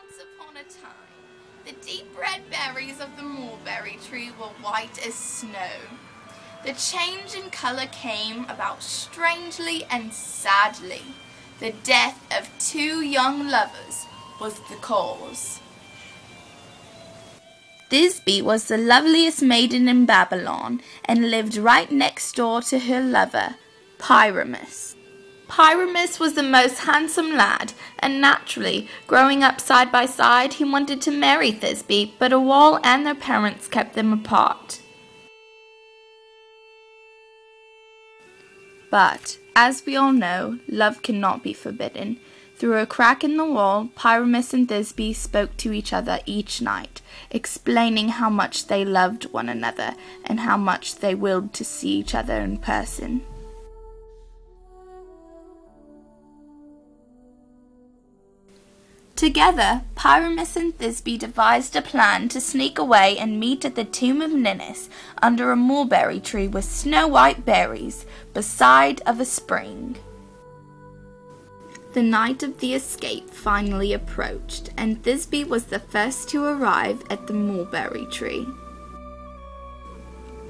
Once upon a time, the deep red berries of the mulberry tree were white as snow. The change in colour came about strangely and sadly. The death of two young lovers was the cause. Thisbe was the loveliest maiden in Babylon and lived right next door to her lover, Pyramus. Pyramus was the most handsome lad, and naturally, growing up side by side, he wanted to marry Thisbe, but a wall and their parents kept them apart. But, as we all know, love cannot be forbidden. Through a crack in the wall, Pyramus and Thisbe spoke to each other each night, explaining how much they loved one another and how much they willed to see each other in person. Together, Pyramus and Thisbe devised a plan to sneak away and meet at the tomb of Ninnis under a mulberry tree with snow-white berries, beside of a spring. The night of the escape finally approached, and Thisbe was the first to arrive at the mulberry tree.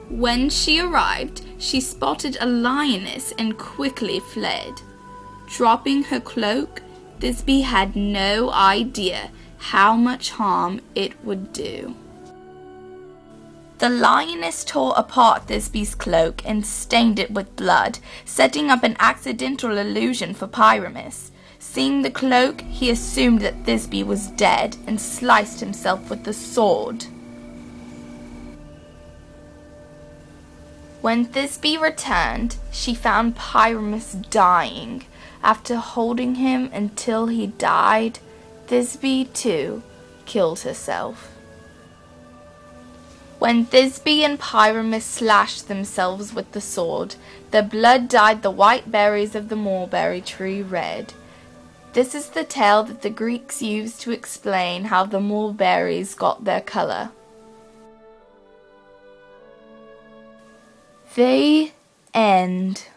When she arrived, she spotted a lioness and quickly fled. Dropping her cloak, Thisbe had no idea how much harm it would do. The lioness tore apart Thisbe's cloak and stained it with blood, setting up an accidental illusion for Pyramus. Seeing the cloak, he assumed that Thisbe was dead and sliced himself with the sword. When Thisbe returned, she found Pyramus dying. After holding him until he died, Thisbe, too, killed herself. When Thisbe and Pyramus slashed themselves with the sword, their blood dyed the white berries of the mulberry tree red. This is the tale that the Greeks used to explain how the mulberries got their color. The end.